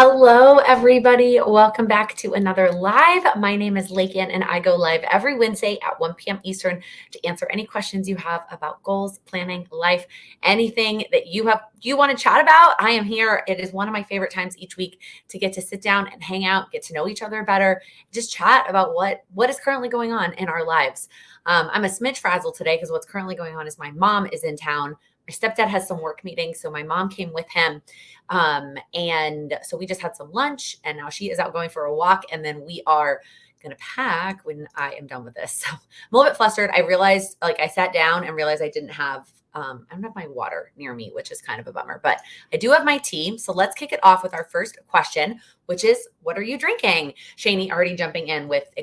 Hello, everybody. Welcome back to another live. My name is Laken, and I go live every Wednesday at 1 p.m. Eastern to answer any questions you have about goals, planning, life, anything that you want to chat about. I am here. It is one of my favorite times each week to get to sit down and hang out, get to know each other better, just chat about what is currently going on in our lives. I'm a smidge frazzled today because what's currently going on is my mom is in town. My stepdad has some work meetings, so my mom came with him. And so we just had some lunch, and now she is out going for a walk, and then we are going to pack when I am done with this. So I'm a little bit flustered. I realized, I sat down and realized I don't have my water near me, which is kind of a bummer, but I do have my tea. So let's kick it off with our first question, which is, what are you drinking? Shani already jumping in with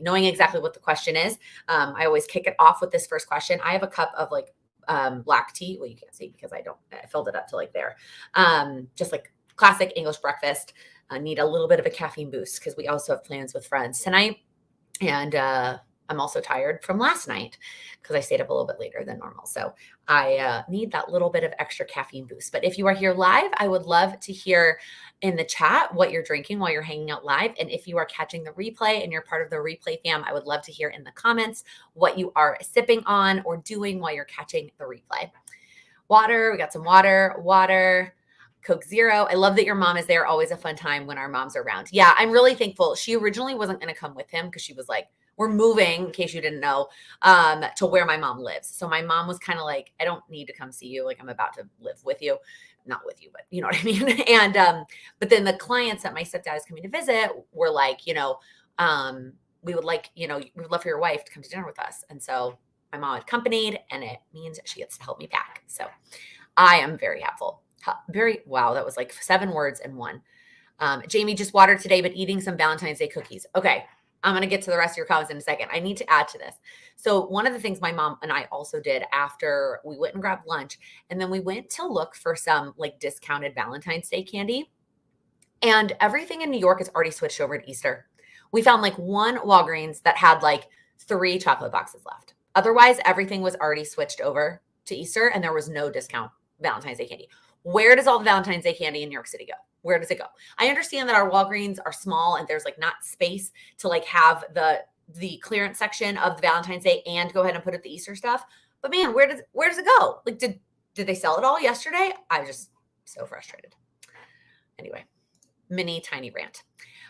knowing exactly what the question is. I always kick it off with this first question. I have a cup of black tea. Well, you can't see because I filled it up to there. Just like classic English breakfast. Need a little bit of a caffeine boost because we also have plans with friends tonight. And I'm also tired from last night because I stayed up a little bit later than normal. So I need that little bit of extra caffeine boost. But if you are here live, I would love to hear in the chat what you're drinking while you're hanging out live. And if you are catching the replay and you're part of the replay fam, I would love to hear in the comments what you are sipping on or doing while you're catching the replay. Water, we got some water. Coke Zero. I love that your mom is there. Always a fun time when our moms are around. Yeah, I'm really thankful. She originally wasn't going to come with him because she was like, we're moving, in case you didn't know, to where my mom lives. So my mom was kind of like, I don't need to come see you. I'm about to live with you. Not with you, but you know what I mean? And, but then the clients that my stepdad is coming to visit were like, we would love for your wife to come to dinner with us. And so my mom accompanied, and it means she gets to help me pack. So I am very helpful. Wow, that was 7 words in one. Jamie, just water today, but eating some Valentine's Day cookies. Okay, I'm going to get to the rest of your comments in a second. I need to add to this. So one of the things my mom and I also did after we went and grabbed lunch, and then we went to look for some discounted Valentine's Day candy. And everything in New York is already switched over to Easter. We found one Walgreens that had 3 chocolate boxes left. Otherwise, everything was already switched over to Easter, and there was no discount Valentine's Day candy. Where does all the Valentine's Day candy in New York City go? Where does it go? I understand that our Walgreens are small and there's not space to have the clearance section of the Valentine's Day and go ahead and put it the Easter stuff. But man, where does it go? Did they sell it all yesterday? I was just so frustrated. Anyway, mini tiny rant.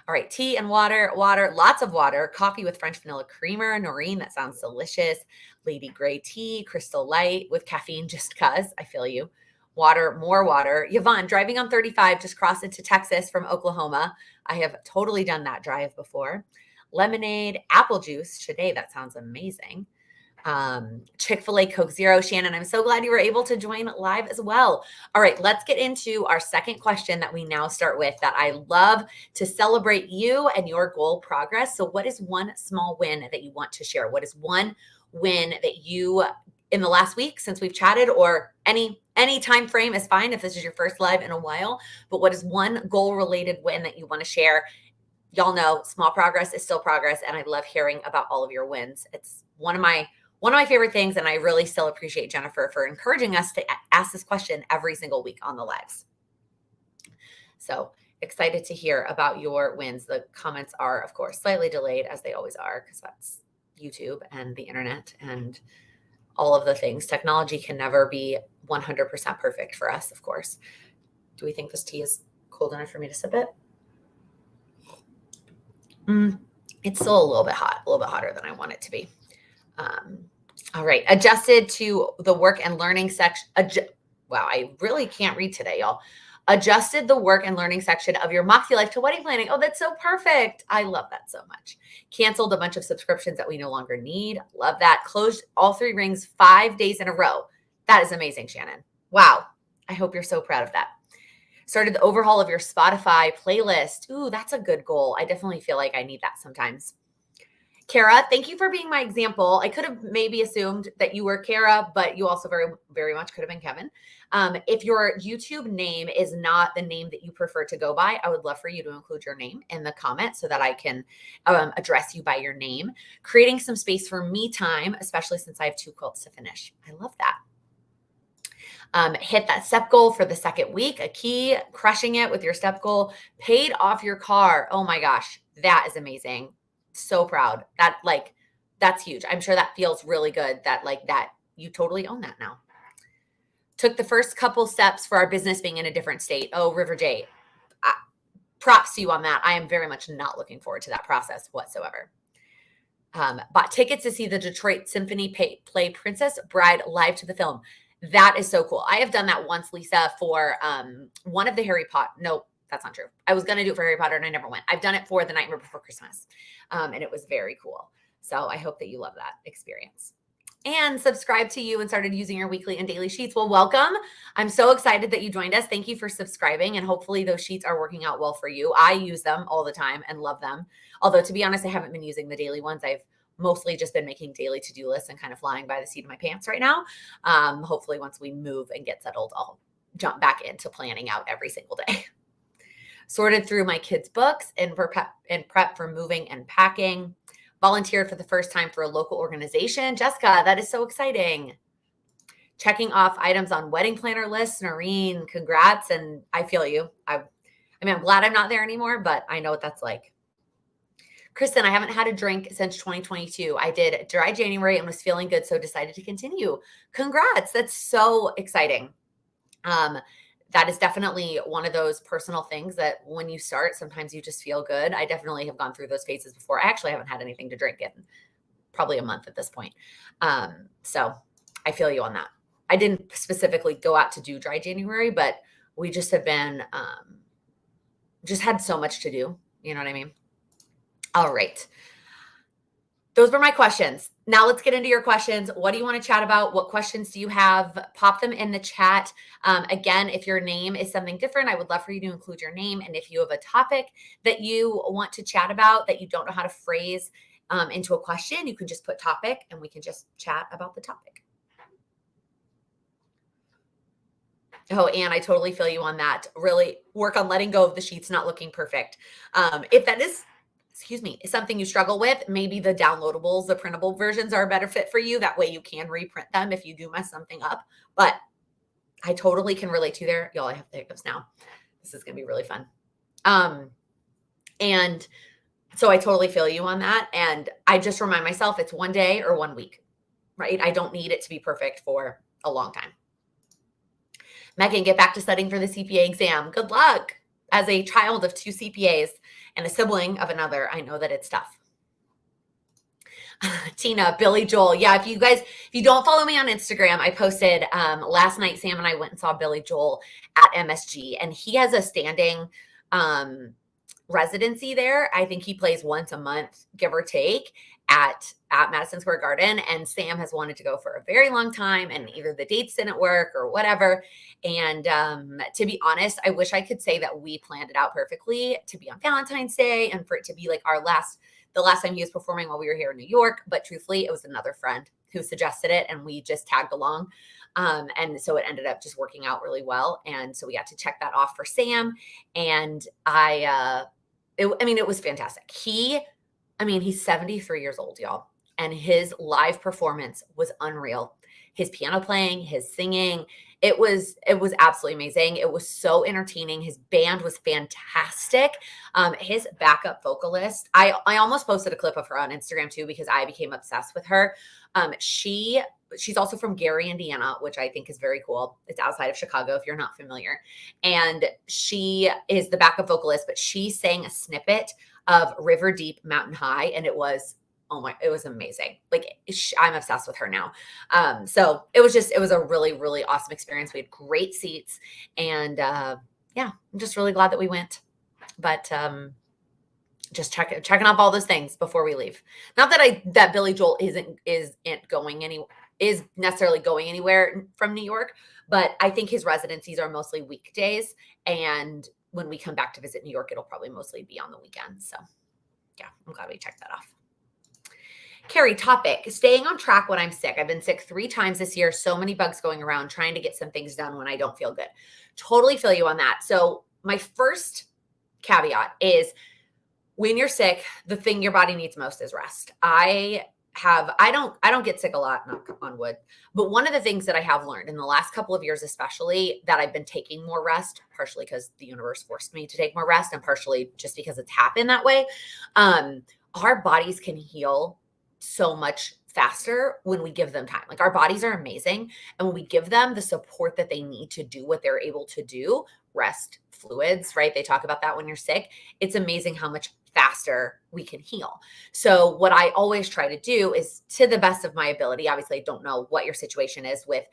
All right, tea and water, lots of water, coffee with French vanilla creamer, Noreen, that sounds delicious. Lady Grey tea, Crystal Light with caffeine just cuz, I feel you. Water, more water. Yvonne, driving on 35, just crossed into Texas from Oklahoma. I have totally done that drive before. Lemonade, apple juice today. That sounds amazing. Chick-fil-A, Coke Zero. Shannon, I'm so glad you were able to join live as well. All right, let's get into our second question that we now start with that I love to celebrate you and your goal progress. So what is one small win that you want to share? What is one win that you in the last week since we've chatted, or any time frame is fine if this is your first live in a while, but what is one goal related win that you want to share? Y'all know small progress is still progress, and I love hearing about all of your wins. It's one of my favorite things, and I really still appreciate Jennifer for encouraging us to ask this question every single week on the lives. So excited to hear about your wins. The comments are, of course, slightly delayed, as they always are, because that's YouTube and the internet and all of the things. Technology can never be 100% perfect for us, of course. Do we think this tea is cold enough for me to sip it? It's still a little bit hotter than I want it to be. All right. Adjusted to the work and learning section. Wow, I really can't read today, y'all. Adjusted the work and learning section of your Moxie Life to wedding planning. Oh, that's so perfect. I love that so much. Canceled a bunch of subscriptions that we no longer need. Love that. Closed all 3 rings 5 days in a row. That is amazing, Shannon. Wow. I hope you're so proud of that. Started the overhaul of your Spotify playlist. Ooh, that's a good goal. I definitely feel like I need that sometimes. Kara, thank you for being my example. I could have maybe assumed that you were Kara, but you also very, very much could have been Kevin. If your YouTube name is not the name that you prefer to go by, I would love for you to include your name in the comment so that I can address you by your name. Creating some space for me time, especially since I have 2 quilts to finish. I love that. Hit that step goal for the second week, a key, crushing it with your step goal, paid off your car. Oh my gosh, that is amazing. So proud. That's huge. I'm sure that feels really good that you totally own that now. Took the first couple steps for our business being in a different state. Oh, River J, props to you on that. I am very much not looking forward to that process whatsoever. Bought tickets to see the Detroit Symphony play Princess Bride live to the film. That is so cool. I have done that once, Lisa, for one of the Harry Potter. No, that's not true. I was going to do it for Harry Potter and I never went. I've done it for The Nightmare Before Christmas. And it was very cool. So I hope that you love that experience. And subscribe to you and started using your weekly and daily sheets. Well, welcome. I'm so excited that you joined us. Thank you for subscribing. And hopefully those sheets are working out well for you. I use them all the time and love them. Although, to be honest, I haven't been using the daily ones. I've mostly just been making daily to-do lists and kind of flying by the seat of my pants right now. Hopefully once we move and get settled, I'll jump back into planning out every single day. Sorted through my kids' books and prep for moving and packing. Volunteered for the first time for a local organization. Jessica, that is so exciting. Checking off items on wedding planner lists. Noreen, congrats. And I feel you. I'm glad I'm not there anymore, but I know what that's like. Kristen, I haven't had a drink since 2022. I did dry January and was feeling good, so decided to continue. Congrats. That's so exciting. That is definitely one of those personal things that when you start, sometimes you just feel good. I definitely have gone through those phases before. I actually haven't had anything to drink in probably a month at this point. So I feel you on that. I didn't specifically go out to do dry January, but we just have been, just had so much to do. You know what I mean? All right. Those were my questions. Now let's get into your questions. What do you want to chat about? What questions do you have? Pop them in the chat. Again, if your name is something different, I would love for you to include your name. And if you have a topic that you want to chat about that you don't know how to phrase into a question, you can just put topic and we can just chat about the topic. Oh, Anne, I totally feel you on that. Really work on letting go of the sheets not looking perfect. If that is something you struggle with, maybe the downloadables, the printable versions are a better fit for you. That way you can reprint them if you do mess something up. But I totally can relate to you there. Y'all, I have the hiccups now. This is going to be really fun. And so I totally feel you on that. And I just remind myself it's one day or 1 week, right? I don't need it to be perfect for a long time. Megan, get back to studying for the CPA exam. Good luck. As a child of 2 CPAs and a sibling of another, I know that it's tough. Tina, Billy Joel. Yeah, if you don't follow me on Instagram, I posted last night, Sam and I went and saw Billy Joel at MSG, and he has a standing residency there. I think he plays once a month, give or take, at Madison Square Garden. And Sam has wanted to go for a very long time, and either the dates didn't work or whatever. And to be honest, I wish I could say that we planned it out perfectly to be on Valentine's Day and for it to be like the last time he was performing while we were here in New York. But truthfully, it was another friend who suggested it and we just tagged along. And so it ended up just working out really well. And so we got to check that off for Sam. And it was fantastic. He's 73 years old, y'all. And his live performance was unreal. His piano playing, his singing, it was absolutely amazing. It was so entertaining. His band was fantastic. His backup vocalist, I almost posted a clip of her on Instagram too, because I became obsessed with her. She's also from Gary, Indiana, which I think is very cool. It's outside of Chicago, if you're not familiar. And she is the backup vocalist, but she sang a snippet of River Deep, Mountain High, and it was amazing. I'm obsessed with her now. So it was a really, really awesome experience. We had great seats, and I'm just really glad that we went. But just checking off all those things before we leave. Not that Billy Joel is necessarily going anywhere from New York, but I think his residencies are mostly weekdays, and when we come back to visit New York, it'll probably mostly be on the weekends. So yeah, I'm glad we checked that off. Carrie, topic, staying on track when I'm sick. I've been sick 3 times this year. So many bugs going around, trying to get some things done when I don't feel good. Totally feel you on that. So my first caveat is when you're sick, the thing your body needs most is rest. I I don't get sick a lot, knock on wood. But one of the things that I have learned in the last couple of years, especially, that I've been taking more rest, partially because the universe forced me to take more rest, and partially just because it's happened that way. Um, our bodies can heal so much faster when we give them time. Like, our bodies are amazing. And when we give them the support that they need to do what they're able to do, rest, fluids, right? They talk about that when you're sick. It's amazing how much faster we can heal. So what I always try to do is, to the best of my ability, obviously I don't know what your situation is with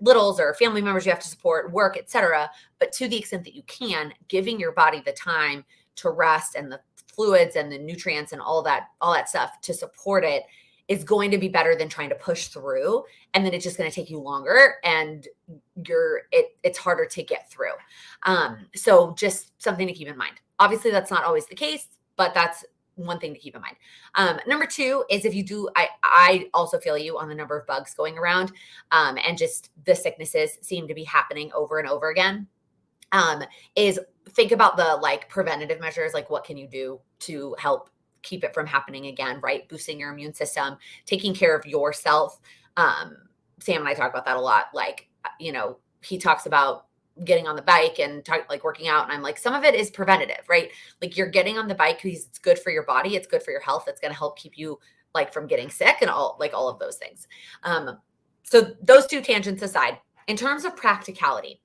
littles or family members you have to support, work, etc. But to the extent that you can, giving your body the time to rest and the fluids and the nutrients and all that stuff to support it is going to be better than trying to push through. And then it's just going to take you longer, and it's harder to get through. So just something to keep in mind. Obviously, that's not always the case, but that's one thing to keep in mind. Number two is, if you do, I also feel you on the number of bugs going around, and just the sicknesses seem to be happening over and over again. Is think about the like preventative measures, like what can you do to help keep it from happening again, right? Boosting your immune system, taking care of yourself. Sam and I talk about that a lot. Like, he talks about getting on the bike and like working out. And I'm like, some of it is preventative, right? Like, you're getting on the bike because it's good for your body. It's good for your health. It's going to help keep you like from getting sick and all of those things. So those two tangents aside, in terms of practicality,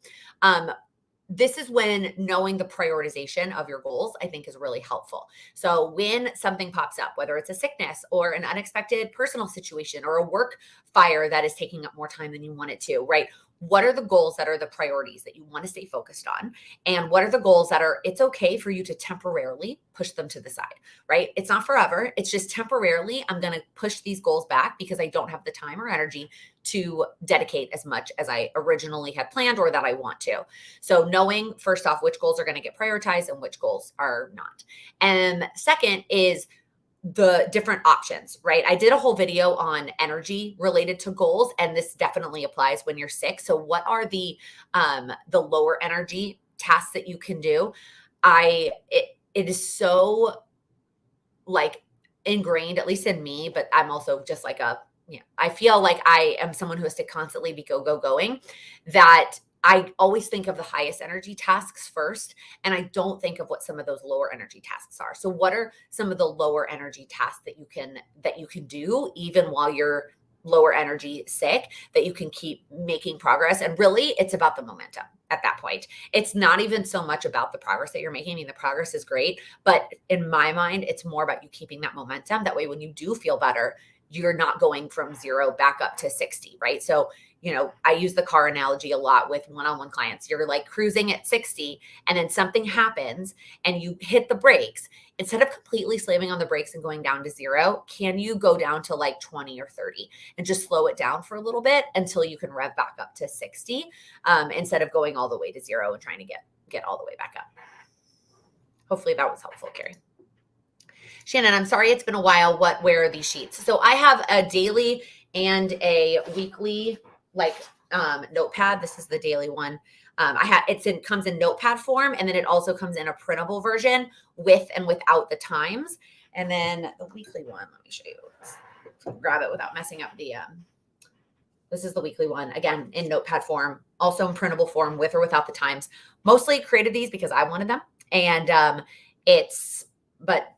this is when knowing the prioritization of your goals, I think, is really helpful. So when something pops up, whether it's a sickness or an unexpected personal situation or a work fire that is taking up more time than you want it to, right? What are the goals that are the priorities that you want to stay focused on? And what are the goals that it's okay for you to temporarily push them to the side, right? It's not forever. It's just temporarily, I'm going to push these goals back because I don't have the time or energy to dedicate as much as I originally had planned or that I want to. So knowing, first off, which goals are going to get prioritized and which goals are not. And second is the different options, right? I did a whole video on energy related to goals, and this definitely applies when you're sick. So what are the lower energy tasks that you can do? It is so like ingrained, at least in me, but I'm also just like I feel like I am someone who has to constantly be going, that I always think of the highest energy tasks first, and I don't think of what some of those lower energy tasks are. So what are some of the lower energy tasks that you can do even while you're lower energy sick, that you can keep making progress? And really, it's about the momentum at that point. It's not even so much about the progress that you're making. I mean, the progress is great, but in my mind, it's more about you keeping that momentum. That way, when you do feel better, you're not going from 0 back up to 60, right? So, I use the car analogy a lot with one-on-one clients. You're like cruising at 60, and then something happens and you hit the brakes. Instead of completely slamming on the brakes and going down to 0, can you go down to like 20 or 30 and just slow it down for a little bit until you can rev back up to 60, instead of going all the way to 0 and trying to get all the way back up. Hopefully that was helpful, Carrie. Shannon, I'm sorry it's been a while. Where are these sheets? So I have a daily and a weekly notepad. This is the daily one. It comes in notepad form, and then it also comes in a printable version with and without the times. And then the weekly one, let me show you. Let's grab it without messing up this is the weekly one, again, in notepad form, also in printable form, with or without the times. Mostly created these because I wanted them. And but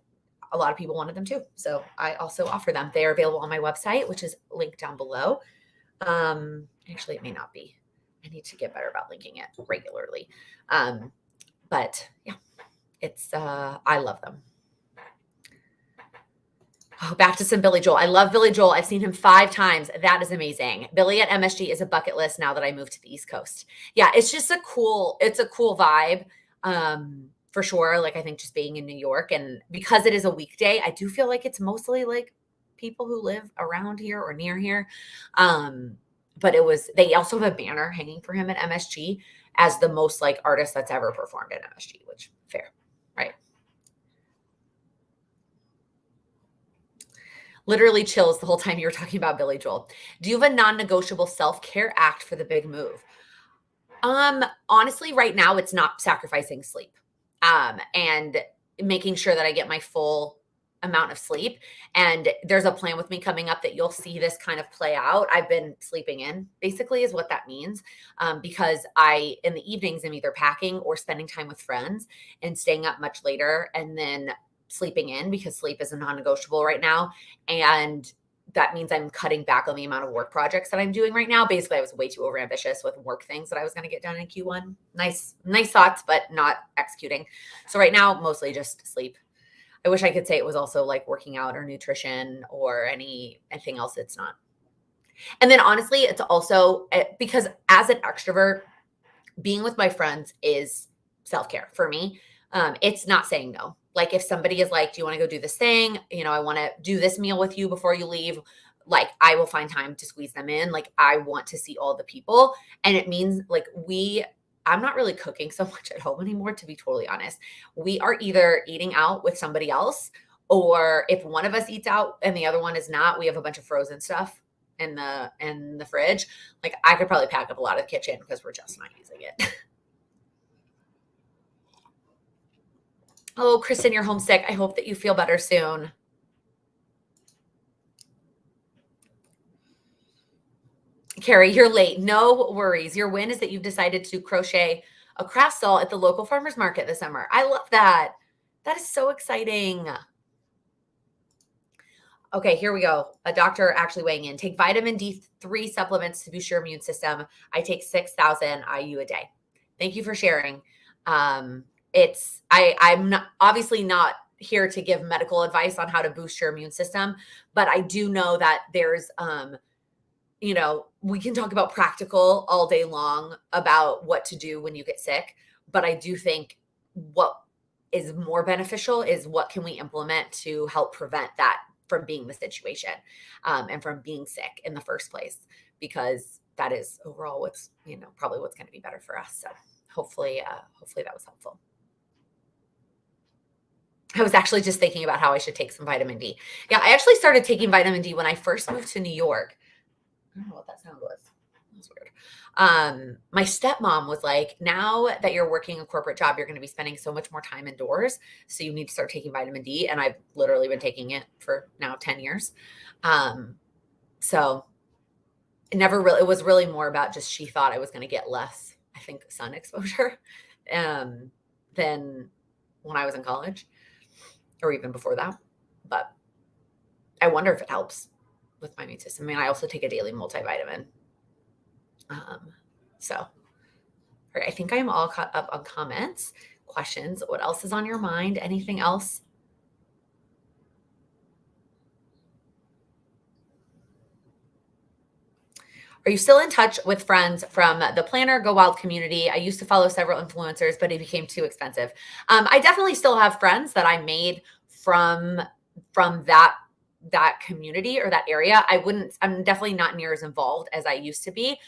a lot of people wanted them too. So I also offer them. They are available on my website, which is linked down below. Actually, it may not be. I need to get better about linking it regularly. But yeah, I love them. Oh, back to some Billy Joel. I love Billy Joel. I've seen him 5 times. That is amazing. Billy at MSG is a bucket list now that I moved to the East Coast. Yeah, it's just a cool vibe. For sure. Like, I think just being in New York, and because it is a weekday, I do feel like it's mostly like people who live around here or near here. But they also have a banner hanging for him at MSG as the most like artist that's ever performed at MSG, which fair, right? Literally chills the whole time you were talking about Billy Joel. Do you have a non-negotiable self-care act for the big move? Honestly, right now it's not sacrificing sleep. And making sure that I get my full amount of sleep. And there's a plan with me coming up that you'll see this kind of play out. I've been sleeping in, basically, is what that means. Because in the evenings, I'm either packing or spending time with friends and staying up much later and then sleeping in, because sleep is a non-negotiable right now. And that means I'm cutting back on the amount of work projects that I'm doing right now. Basically, I was way too overambitious with work things that I was going to get done in Q1. Nice thoughts, but not executing. So right now, mostly just sleep. I wish I could say it was also like working out or nutrition or anything else. It's not. And then honestly, it's also because as an extrovert, being with my friends is self-care for me. It's not saying no. Like if somebody is like, do you want to go do this thing? I want to do this meal with you before you leave. Like I will find time to squeeze them in. Like I want to see all the people. And it means like I'm not really cooking so much at home anymore, to be totally honest. We are either eating out with somebody else, or if one of us eats out and the other one is not, we have a bunch of frozen stuff in the fridge. Like I could probably pack up a lot of the kitchen because we're just not using it. Oh, Kristen, you're homesick. I hope that you feel better soon. Carrie, you're late. No worries. Your win is that you've decided to crochet a craft stall at the local farmer's market this summer. I love that. That is so exciting. Okay, here we go. A doctor actually weighing in. Take vitamin D3 supplements to boost your immune system. I take 6,000 IU a day. Thank you for sharing. I'm not, obviously not here to give medical advice on how to boost your immune system, but I do know that there's we can talk about practical all day long about what to do when you get sick, but I do think what is more beneficial is what can we implement to help prevent that from being the situation, and from being sick in the first place, because that is overall what's, probably what's going to be better for us. So hopefully that was helpful. I was actually just thinking about how I should take some vitamin D. Yeah, I actually started taking vitamin D when I first moved to New York. I don't know what that sound was. That was weird. My stepmom was like, now that you're working a corporate job, you're going to be spending so much more time indoors. So you need to start taking vitamin D. And I've literally been taking it for now 10 years. So it was really more about just, she thought I was going to get less, I think, sun exposure, than when I was in college or even before that. But I wonder if it helps with my immune system. I mean, I also take a daily multivitamin. So all right, I think I'm all caught up on comments, questions. What else is on your mind? Anything else? Are you still in touch with friends from the Planner Go Wild community? I used to follow several influencers, but it became too expensive. I definitely still have friends that I made from that community or that area. I'm definitely not near as involved as I used to be,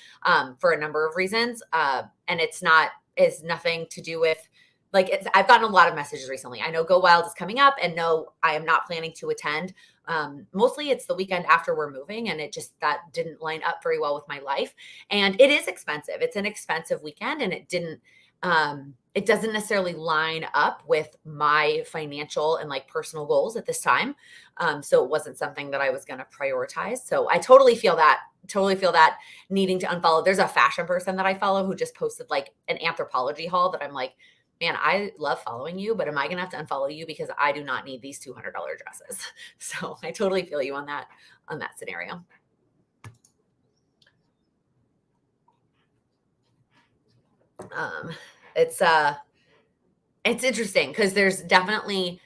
for a number of reasons. And it's nothing to do with I've gotten a lot of messages recently. I know Go Wild is coming up, and no, I am not planning to attend. Mostly it's the weekend after we're moving, and that didn't line up very well with my life. And it is expensive. It's an expensive weekend, and it doesn't necessarily line up with my financial and personal goals at this time. So it wasn't something that I was going to prioritize. So I totally feel that needing to unfollow. There's a fashion person that I follow who just posted an Anthropologie haul that I'm like, man, I love following you, but am I going to have to unfollow you because I do not need these $200 dresses? So I totally feel you on that scenario. It's interesting because there's definitely,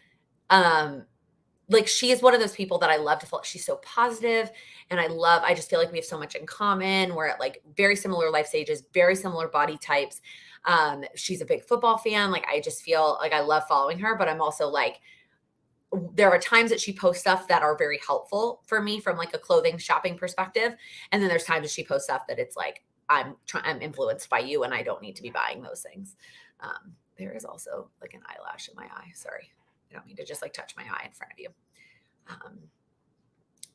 she is one of those people that I love to follow. She's so positive, and I just feel like we have so much in common. We're at very similar life stages, very similar body types. She's a big football fan. I just feel like I love following her, but I'm also there are times that she posts stuff that are very helpful for me from a clothing shopping perspective. And then there's times that she posts stuff that it's I'm influenced by you and I don't need to be buying those things. There is also an eyelash in my eye. Sorry. I don't mean to just touch my eye in front of you.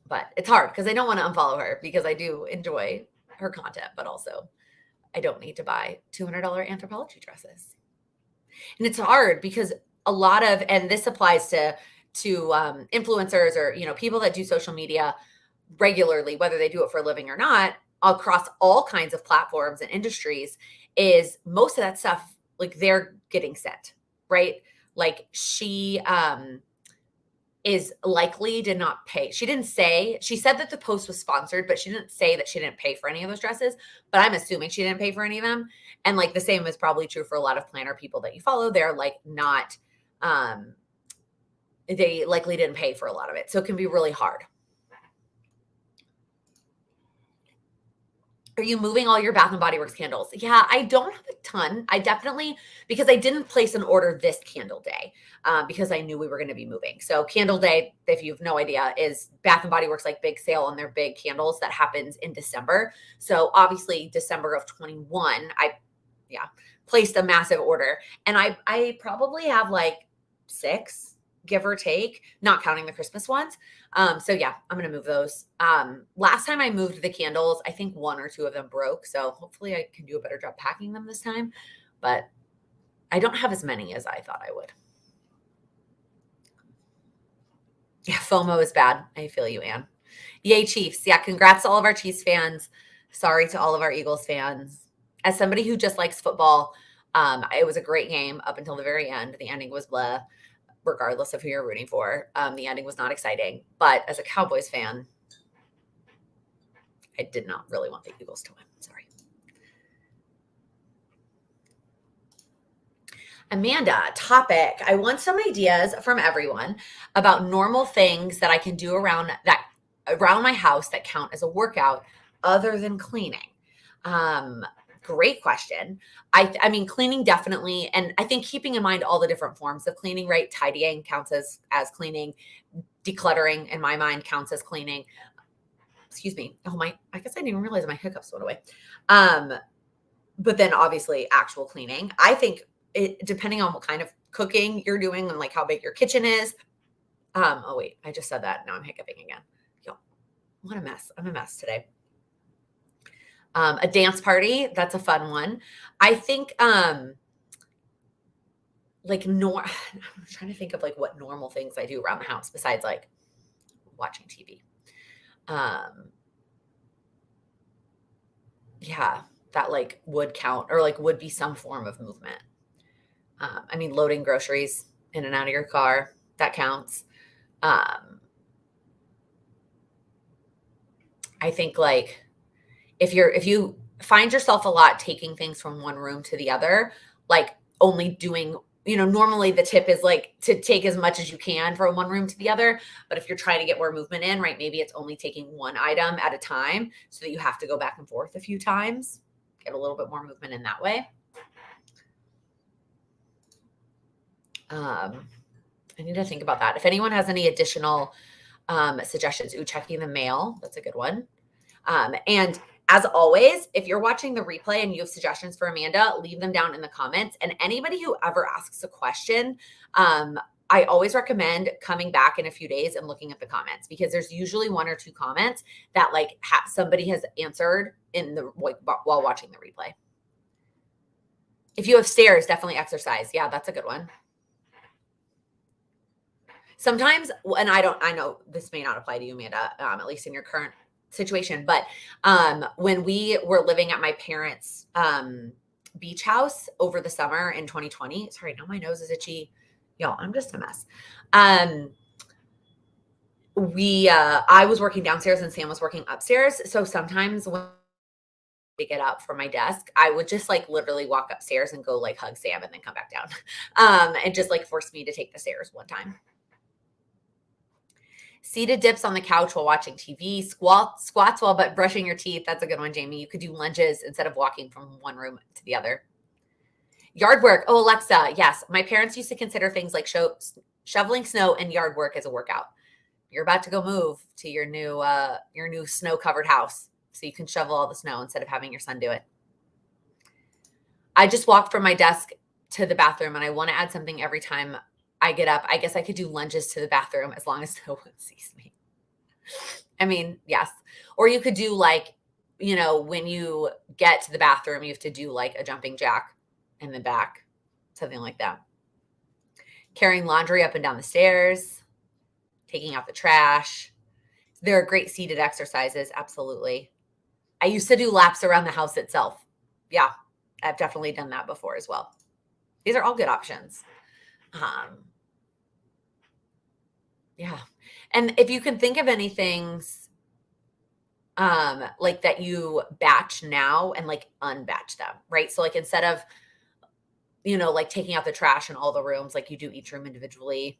But it's hard because I don't want to unfollow her because I do enjoy her content, but also I don't need to buy $200 Anthropologie dresses. And it's hard because and this applies to to influencers or, people that do social media regularly, whether they do it for a living or not, across all kinds of platforms and industries, is most of that stuff, like, they're getting sent, right? Like, she is likely did not pay. She didn't say, she said that the post was sponsored, but she didn't say that she didn't pay for any of those dresses. But I'm assuming she didn't pay for any of them. And like the same is probably true for a lot of planner people that you follow. They're like not, they likely didn't pay for a lot of it. So it can be really hard. Are you moving all your Bath and Body Works candles? Yeah, I don't have a ton. I definitely, because I didn't place an order this candle day, because I knew we were going to be moving. So candle day, if you have no idea, is Bath and Body Works like big sale on their big candles that happens in December. So obviously December of 21, I placed a massive order, and I probably have like 6, give or take, not counting the Christmas ones. So yeah, I'm going to move those. Last time I moved the candles, I think 1 or 2 of them broke. So hopefully I can do a better job packing them this time, but I don't have as many as I thought I would. Yeah, FOMO is bad. I feel you, Anne. Yay, Chiefs. Yeah, congrats to all of our Chiefs fans. Sorry to all of our Eagles fans. As somebody who just likes football, it was a great game up until the very end. The ending was blah, regardless of who you're rooting for. The ending was not exciting. But as a Cowboys fan, I did not really want the Eagles to win. Sorry. Amanda, topic. I want some ideas from everyone about normal things that I can do around my house that count as a workout other than cleaning. Great question. I mean, cleaning definitely, and I think keeping in mind all the different forms of cleaning, right? Tidying counts as cleaning. Decluttering, in my mind, counts as cleaning. Excuse me. Oh, I guess I didn't even realize my hiccups went away. But then obviously actual cleaning. I think depending on what kind of cooking you're doing and like how big your kitchen is. Oh wait, I just said that. Now I'm hiccuping again. Yo, what a mess. I'm a mess today. A dance party, that's a fun one. I think I'm trying to think of like what normal things I do around the house besides like watching TV. Yeah, that like would count, or like would be some form of movement. I mean, loading groceries in and out of your car, that counts. I think like if you find yourself a lot taking things from one room to the other, like only doing, normally the tip is like to take as much as you can from one room to the other. But if you're trying to get more movement in, right, maybe it's only taking one item at a time so that you have to go back and forth a few times, get a little bit more movement in that way. I need to think about that. If anyone has any additional suggestions, checking the mail, that's a good one. And as always, if you're watching the replay and you have suggestions for Amanda, leave them down in the comments. And anybody who ever asks a question, I always recommend coming back in a few days and looking at the comments, because there's usually 1 or 2 comments that like somebody has answered in the while watching the replay. If you have stairs, definitely exercise. Yeah, that's a good one. Sometimes, and I know this may not apply to you, Amanda, at least in your current situation, but when we were living at my parents' beach house over the summer in 2020, sorry, now my nose is itchy. Y'all, I'm just a mess. I was working downstairs and Sam was working upstairs. So sometimes when to get up from my desk, I would just like literally walk upstairs and go like hug Sam and then come back down. And just like forced me to take the stairs one time. Seated dips on the couch while watching TV, squats while brushing your teeth. That's a good one, Jamie. You could do lunges instead of walking from one room to the other. Yard work. Oh, Alexa. Yes. My parents used to consider things like shoveling snow and yard work as a workout. You're about to go move to your new snow covered house, so you can shovel all the snow instead of having your son do it. I just walked from my desk to the bathroom, and I want to add something every time I get up. I guess I could do lunges to the bathroom as long as no one sees me. I mean, yes. Or you could do like, when you get to the bathroom, you have to do like a jumping jack in the back, something like that. Carrying laundry up and down the stairs. taking out the trash. There are great seated exercises. Absolutely. I used to do laps around the house itself. Yeah, I've definitely done that before as well. These are all good options. Yeah. And if you can think of any things like that you batch now and like unbatch them, right? So like instead of, like taking out the trash in all the rooms, like you do each room individually,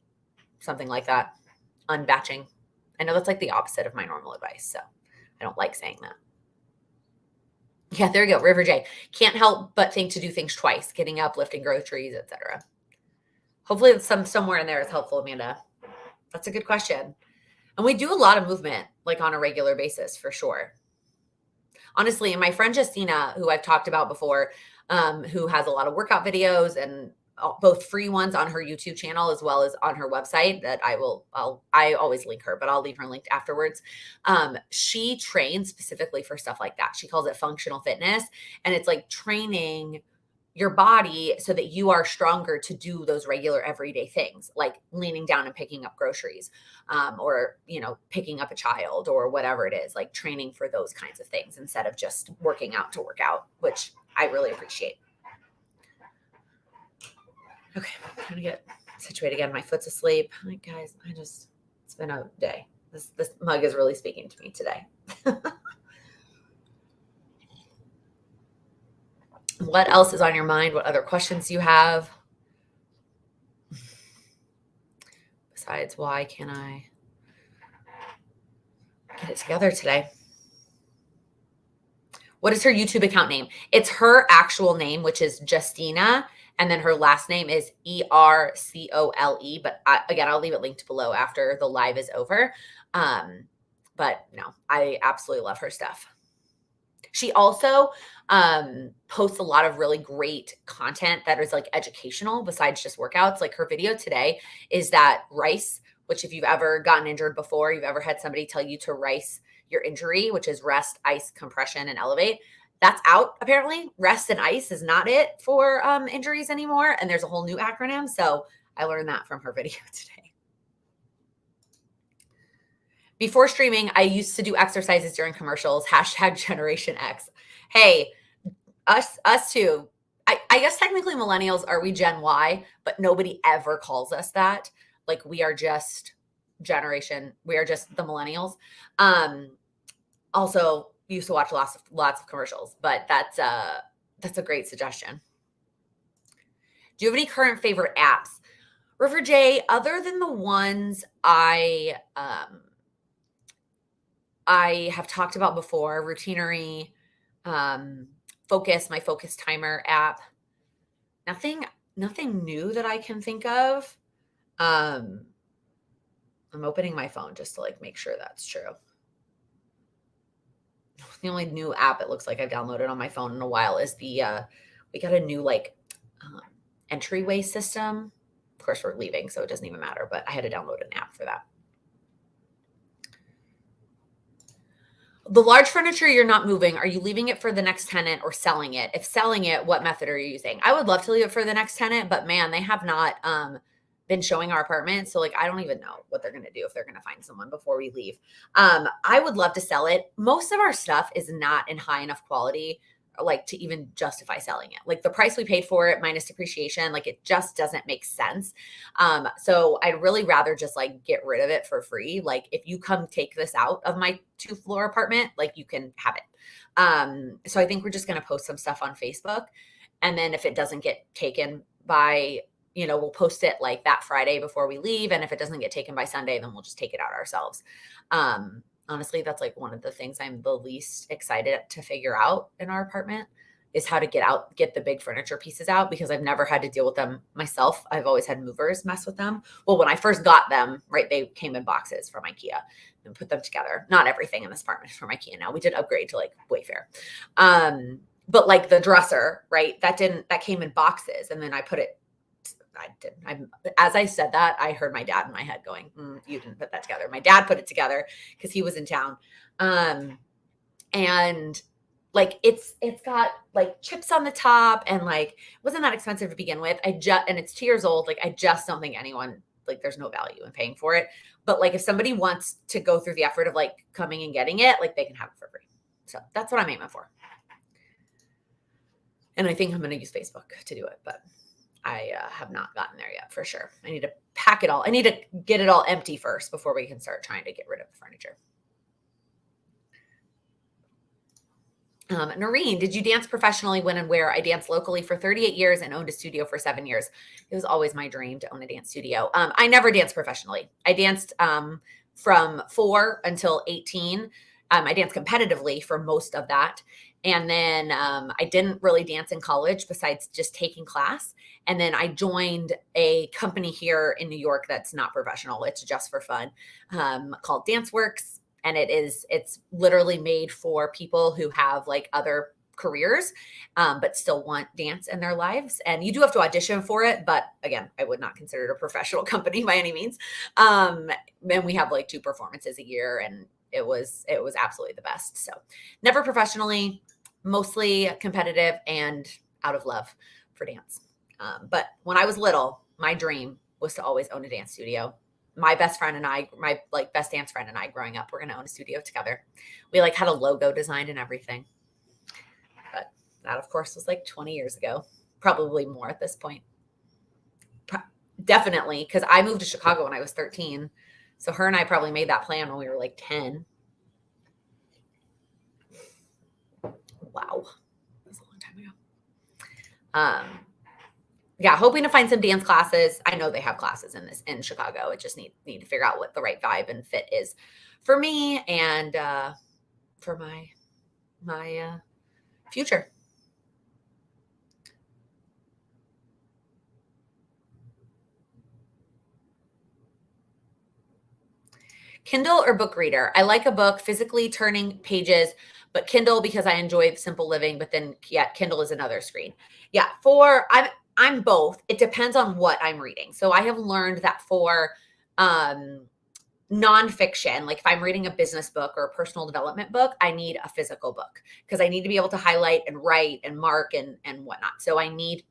something like that, unbatching. I know that's like the opposite of my normal advice, so I don't like saying that. Yeah, there you go. River J. Can't help but think to do things twice, getting up, lifting groceries, etc. Hopefully somewhere in there is helpful, Amanda. That's a good question. And we do a lot of movement, like on a regular basis, for sure. Honestly, and my friend Justina, who I've talked about before, who has a lot of workout videos and both free ones on her YouTube channel as well as on her website that I always link her, but I'll leave her linked afterwards. She trains specifically for stuff like that. She calls it functional fitness, and it's like training your body so that you are stronger to do those regular everyday things like leaning down and picking up groceries, or picking up a child or whatever it is, like training for those kinds of things instead of just working out to work out, which I really appreciate. Okay, I'm trying to get situated again. My foot's asleep. Like, guys, it's been a day. This mug is really speaking to me today. What else is on your mind? What other questions do you have? Besides, why can't I get it together today? What is her YouTube account name? It's her actual name, which is Justina, and then her last name is Ercole. But again, I'll leave it linked below after the live is over. But no, I absolutely love her stuff. She also posts a lot of really great content that is like educational besides just workouts. Like her video today is that rice, which if you've ever gotten injured before, you've ever had somebody tell you to rice your injury, which is rest, ice, compression, and elevate. That's out apparently. Rest and ice is not it for injuries anymore. And there's a whole new acronym. So I learned that from her video today. Before streaming, I used to do exercises during commercials, #Generation X. Hey, us too. I guess technically millennials, are we Gen Y, but nobody ever calls us that. Like we are just we are just the millennials. Also used to watch lots of commercials, but that's a great suggestion. Do you have any current favorite apps? River J, other than the ones I have talked about before, Routinery, Focus, my Focus Timer app. Nothing new that I can think of. I'm opening my phone just to like make sure that's true. The only new app it looks like I've downloaded on my phone in a while is we got a new like entryway system. Of course, we're leaving, so it doesn't even matter, but I had to download an app for that. The large furniture you're not moving, are you leaving it for the next tenant or selling it? If selling it, what method are you using? I would love to leave it for the next tenant, but man, they have not been showing our apartment. So like, I don't even know what they're going to do, if they're going to find someone before we leave. I would love to sell it. Most of our stuff is not in high enough quality, like to even justify selling it. Like the price we paid for it minus depreciation, like it just doesn't make sense. So I'd really rather just like get rid of it for free. Like if you come take this out of my 2-floor apartment, like you can have it. So I think we're just going to post some stuff on Facebook. And then if it doesn't get taken by, we'll post it like that Friday before we leave. And if it doesn't get taken by Sunday, then we'll just take it out ourselves. Honestly, that's like one of the things I'm the least excited to figure out in our apartment is how to get the big furniture pieces out, because I've never had to deal with them myself. I've always had movers mess with them. Well, when I first got them, right, they came in boxes from IKEA and put them together. Not everything in this apartment is from IKEA now. We did upgrade to like Wayfair. But like the dresser, right, that came in boxes, and then I put it, as I said that, I heard my dad in my head going, you didn't put that together. My dad put it together because he was in town. And like, it's got like chips on the top, and like, it wasn't that expensive to begin with. And it's 2 years old. Like, I just don't think anyone like there's no value in paying for it. But like if somebody wants to go through the effort of like coming and getting it, like they can have it for free. So that's what I'm aiming for. And I think I'm going to use Facebook to do it, but I have not gotten there yet for sure. I need to pack it all. I need to get it all empty first before we can start trying to get rid of the furniture. Noreen, did you dance professionally when and where? I danced locally for 38 years and owned a studio for 7 years. It was always my dream to own a dance studio. I never danced professionally. I danced from 4 until 18. I danced competitively for most of that. And then I didn't really dance in college besides just taking class. And then I joined a company here in New York that's not professional. It's just for fun, called DanceWorks. And it's literally made for people who have like other careers, but still want dance in their lives. And you do have to audition for it. But again, I would not consider it a professional company by any means. And we have like 2 performances a year, and it was absolutely the best. So never professionally, mostly competitive and out of love for dance. But when I was little, my dream was to always own a dance studio. My best friend and I, my like best dance friend and I growing up, we're going to own a studio together. We like had a logo designed and everything. But that of course was like 20 years ago, probably more at this point. Definitely. Cause I moved to Chicago when I was 13. So her and I probably made that plan when we were like 10. Wow. That was a long time ago. Yeah, hoping to find some dance classes. I know they have classes in Chicago. I just need to figure out what the right vibe and fit is for me and for my future. Kindle or book reader? I like a book, physically turning pages, but Kindle because I enjoy simple living. But then, yeah, Kindle is another screen. Yeah, I'm both. It depends on what I'm reading. So I have learned that for nonfiction, like if I'm reading a business book or a personal development book, I need a physical book because I need to be able to highlight and write and mark and whatnot. So I need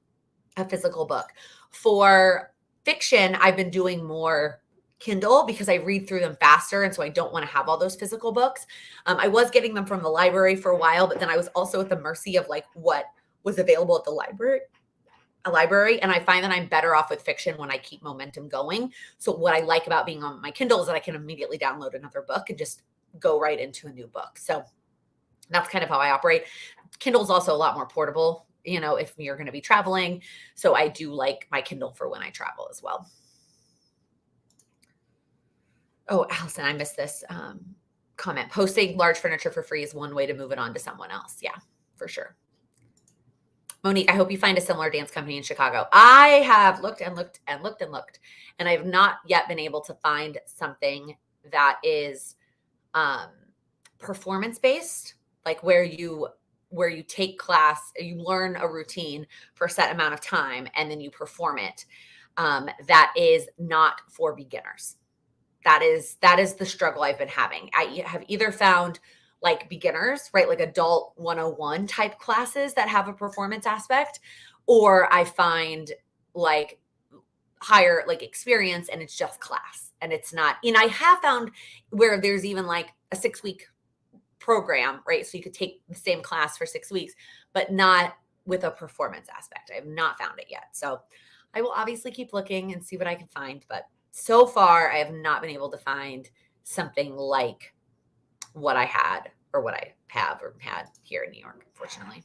a physical book. For fiction, I've been doing more Kindle because I read through them faster. And so I don't want to have all those physical books. I was getting them from the library for a while, but then I was also at the mercy of like what was available at the library. And I find that I'm better off with fiction when I keep momentum going. So what I like about being on my Kindle is that I can immediately download another book and just go right into a new book. So that's kind of how I operate. Kindle is also a lot more portable, if you're going to be traveling. So I do like my Kindle for when I travel as well. Oh, Allison, I missed this comment. Posting large furniture for free is one way to move it on to someone else. Yeah, for sure. Monique, I hope you find a similar dance company in Chicago. I have looked and looked and looked and looked, and I have not yet been able to find something that is performance-based, like where you take class, you learn a routine for a set amount of time, and then you perform it. That is not for beginners. That is the struggle I've been having. I have either found like beginners, right? Like adult 101 type classes that have a performance aspect, or I find like higher like experience and it's just class and it's not, I have found where there's even like a 6-week program, right? So you could take the same class for 6 weeks, but not with a performance aspect. I have not found it yet. So I will obviously keep looking and see what I can find, but so far I have not been able to find something like what I had or what I have or had here in New York, unfortunately.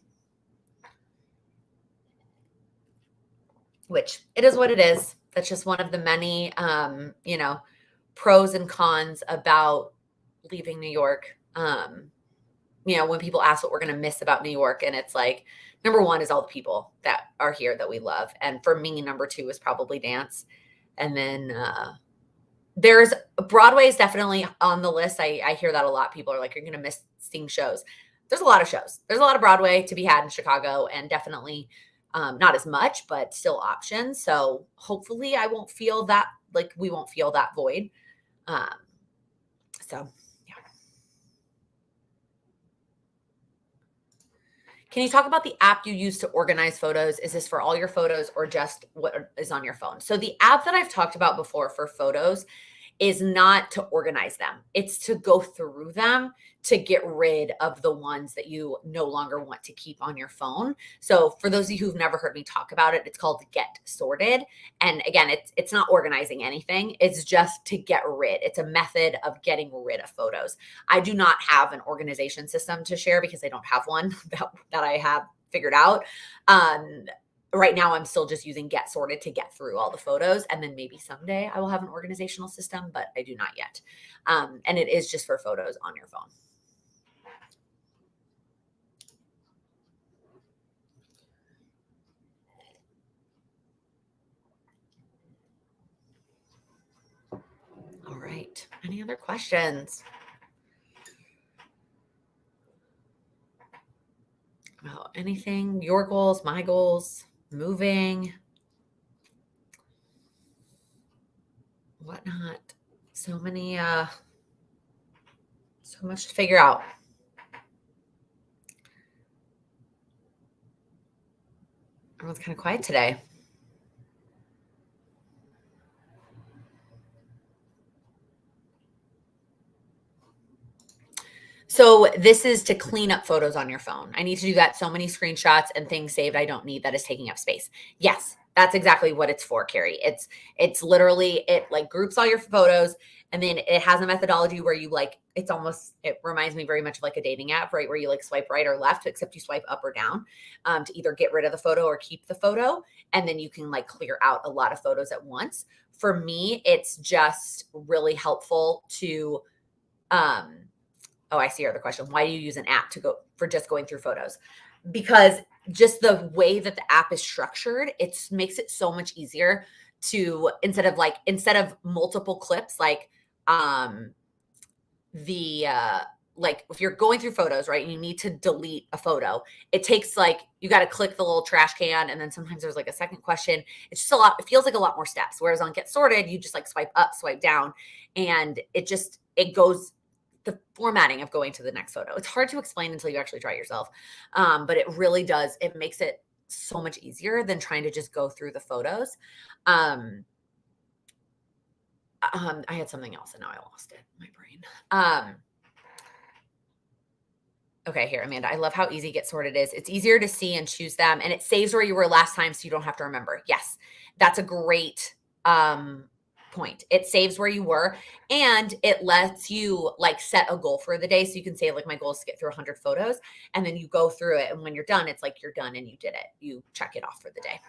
Which it is what it is. That's just one of the many, pros and cons about leaving New York. When people ask what we're going to miss about New York, and it's like, number one is all the people that are here that we love. And for me, number 2 is probably dance. And then there's Broadway is definitely on the list. I hear that a lot. People are like, you're going to miss seeing shows. There's a lot of shows. There's a lot of Broadway to be had in Chicago, and definitely not as much, but still options. So hopefully I won't feel that, like we won't feel that void. So yeah. Can you talk about the app you use to organize photos? Is this for all your photos or just what is on your phone? So the app that I've talked about before for photos is not to organize them. It's to go through them to get rid of the ones that you no longer want to keep on your phone. So for those of you who've never heard me talk about it, it's called Get Sorted. And again, it's not organizing anything. It's just to get rid. It's a method of getting rid of photos. I do not have an organization system to share because I don't have one that I have figured out. Right now I'm still just using Get Sorted to get through all the photos. And then maybe someday I will have an organizational system, but I do not yet. And it is just for photos on your phone. All right. Any other questions about anything? Your goals, my goals, moving, whatnot. So much to figure out. Everyone's kind of quiet today. So this is to clean up photos on your phone. I need to do that. So many screenshots and things saved I don't need that is taking up space. Yes, that's exactly what it's for, Carrie. It's literally, it like groups all your photos, and then it has a methodology where you like, it reminds me very much of like a dating app, right? Where you like swipe right or left, except you swipe up or down to either get rid of the photo or keep the photo. And then you can like clear out a lot of photos at once. For me, it's just really helpful to, oh, I see your other question. Why do you use an app for just going through photos? Because just the way that the app is structured, it makes it so much easier to, instead of multiple clips, like if you're going through photos, right, and you need to delete a photo, it takes you got to click the little trash can. And then sometimes there's like a second question. It's just it feels like a lot more steps. Whereas on Get Sorted, you just like swipe up, swipe down, and it goes the formatting of going to the next photo. It's hard to explain until you actually try it yourself. But it really does. It makes it so much easier than trying to just go through the photos. I had something else and now I lost it in my brain. Okay, here, Amanda. I love how easy Get Sorted is. It's easier to see and choose them, and it saves where you were last time so you don't have to remember. Yes, that's a great point. It saves where you were, and it lets you like set a goal for the day. So you can say like, my goal is to get through 100 photos, and then you go through it. And when you're done, it's like you're done and you did it. You check it off for the day.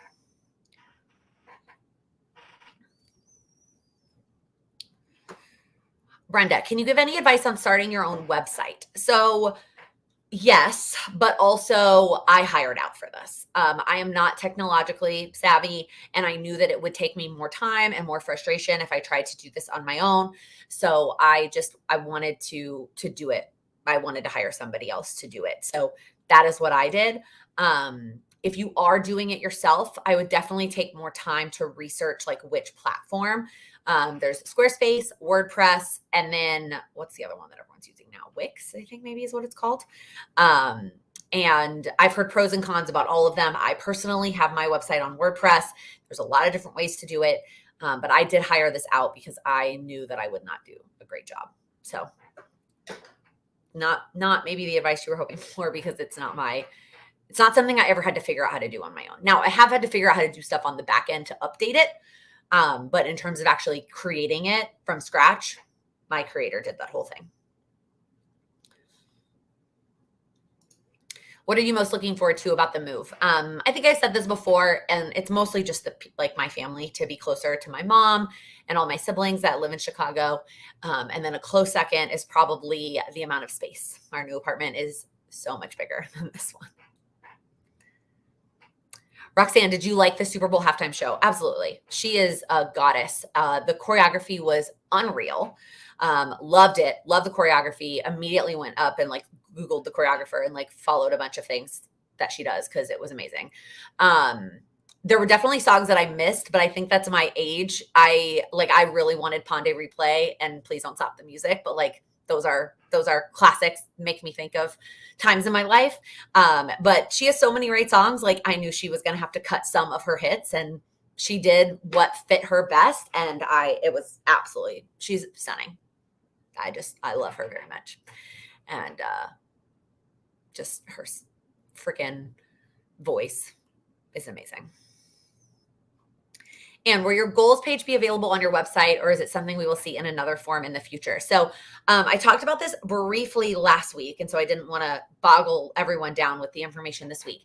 Brenda, can you give any advice on starting your own website? So yes, but also I hired out for this. I am not technologically savvy, and I knew that it would take me more time and more frustration if I tried to do this on my own. So I wanted to do it. I wanted to hire somebody else to do it. So that is what I did. If you are doing it yourself, I would definitely take more time to research like which platform. There's Squarespace, WordPress, and then what's the other one that everyone's using now? Wix, I think maybe is what it's called. And I've heard pros and cons about all of them. I personally have my website on WordPress. There's a lot of different ways to do it. But I did hire this out because I knew that I would not do a great job. So not maybe the advice you were hoping for, because it's not something I ever had to figure out how to do on my own. Now I have had to figure out how to do stuff on the back end to update it. But in terms of actually creating it from scratch, my creator did that whole thing. What are you most looking forward to about the move? I think I said this before, and it's mostly just my family, to be closer to my mom and all my siblings that live in Chicago. And then a close second is probably the amount of space. Our new apartment is so much bigger than this one. Roxanne, did you like the Super Bowl halftime show? Absolutely. She is a goddess. The choreography was unreal. Loved it. Loved the choreography. Immediately went up and like Googled the choreographer and like followed a bunch of things that she does because it was amazing. There were definitely songs that I missed, but I think that's my age. I really wanted Pon de Replay and Please Don't Stop the Music, but like those are classics, make me think of times in my life. But she has so many great songs. Like I knew she was going to have to cut some of her hits, and she did what fit her best. And it was absolutely, she's stunning. I love her very much. And just her freaking voice is amazing. And will your goals page be available on your website, or is it something we will see in another form in the future? So I talked about this briefly last week, and so I didn't want to boggle everyone down with the information this week.